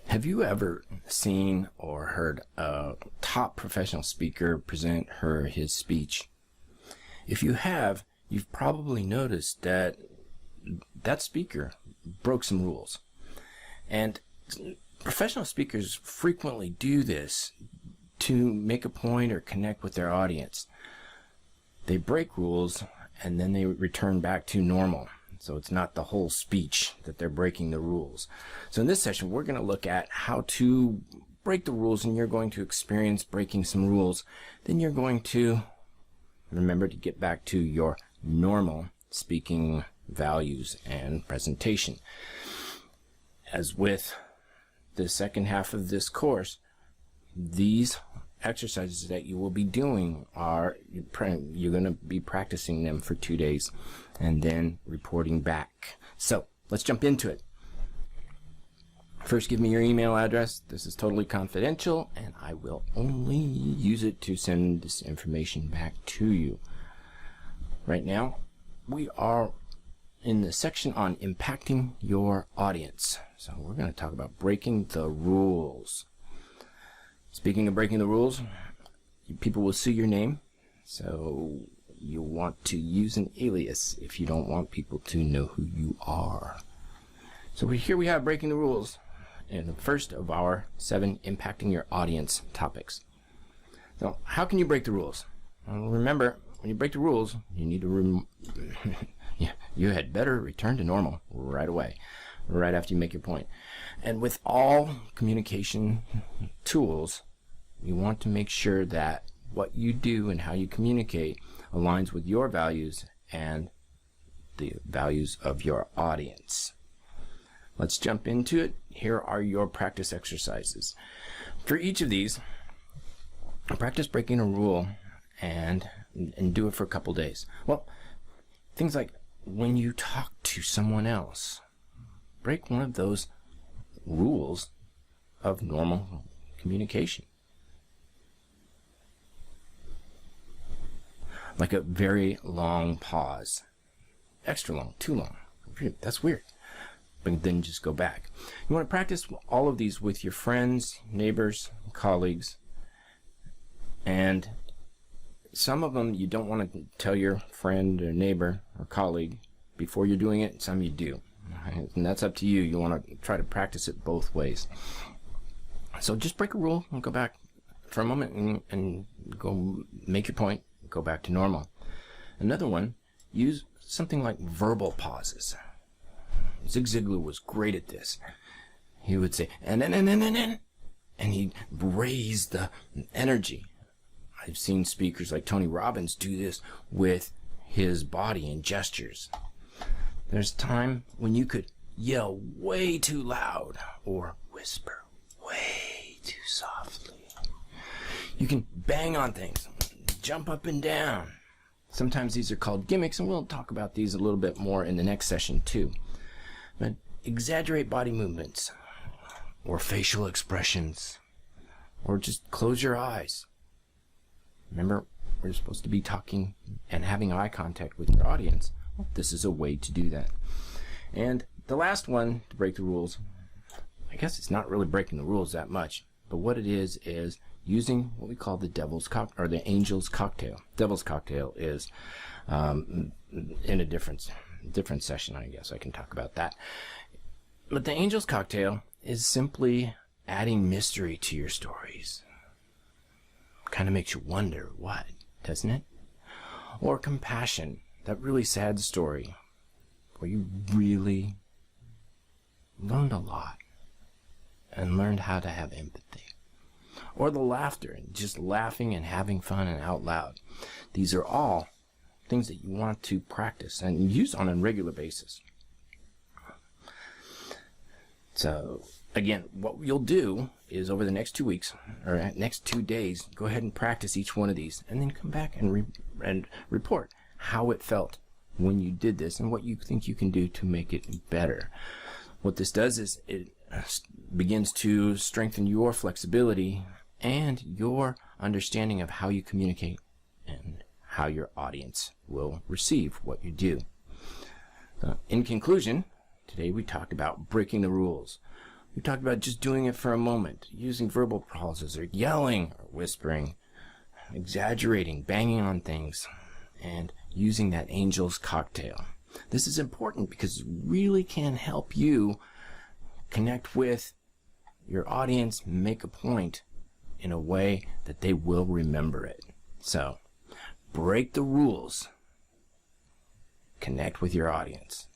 Have you ever seen or heard a top professional speaker present her or his speech? If you have, you've probably noticed that that speaker broke some rules. And professional speakers frequently do this to make a point or connect with their audience. They break rules and then they return back to normal. So it's not the whole speech that they're breaking the rules. So in this session, we're going to look at how to break the rules, and you're going to experience breaking some rules. Then you're going to remember to get back to your normal speaking values and presentation. As with the second half of this course, these exercises that you will be doing are, you're going to be practicing them for 2 days and then reporting back. So let's jump into it. First, give me your email address. This is totally confidential, and I will only use it to send this information back to you. Right now, we are in the section on impacting your audience. So we're going to talk about breaking the rules. Speaking of breaking the rules, people will see your name, so you'll want to use an alias if you don't want people to know who you are. So here we have breaking the rules, and the first of our 7 impacting your audience topics. So how can you break the rules? Well, remember, when you break the rules, you need to you had better return to normal right away, right after you make your point. And with all communication tools, you want to make sure that what you do and how you communicate aligns with your values and the values of your audience. Let's jump into it. Here are your practice exercises. For each of these, practice breaking a rule and do it for a couple days. Well, things like when you talk to someone else, break one of those rules of normal communication. Like a very long pause. Extra long, too long. That's weird. But then just go back. You want to practice all of these with your friends, neighbors, colleagues. And some of them you don't want to tell your friend or neighbor or colleague before you're doing it. Some you do. And that's up to you. You want to try to practice it both ways. So just break a rule and go back for a moment and go make your point. Go back to normal. Another one, use something like verbal pauses. Zig Ziglar was great at this. He would say, and he'd raise the energy. I've seen speakers like Tony Robbins do this with his body and gestures. There's time when you could yell way too loud or whisper way too softly. You can bang on things, jump up and down. Sometimes these are called gimmicks, and we'll talk about these a little bit more in the next session too. But exaggerate body movements or facial expressions, or just close your eyes. Remember, we're supposed to be talking and having eye contact with your audience. Well, this is a way to do that. And the last one to break the rules, I guess it's not really breaking the rules that much, but what it is using what we call the devil's cocktail, or the angel's cocktail. Devil's cocktail is in a different session, I guess I can talk about that. But the angel's cocktail is simply adding mystery to your stories. Kind of makes you wonder what, doesn't it? Or compassion, that really sad story where you really learned a lot and learned how to have empathy. Or the laughter, and just laughing and having fun and out loud. These are all things that you want to practice and use on a regular basis. So again, what you'll do is over the next 2 weeks, or next 2 days, go ahead and practice each one of these, and then come back and report how it felt when you did this and what you think you can do to make it better. What this does is it begins to strengthen your flexibility and your understanding of how you communicate and how your audience will receive what you do. In conclusion, today we talked about breaking the rules. We talked about just doing it for a moment, using verbal pauses, or yelling, or whispering, exaggerating, banging on things, and using that angel's cocktail. This is important because it really can help you connect with your audience, make a point in a way that they will remember it. So, break the rules. Connect with your audience.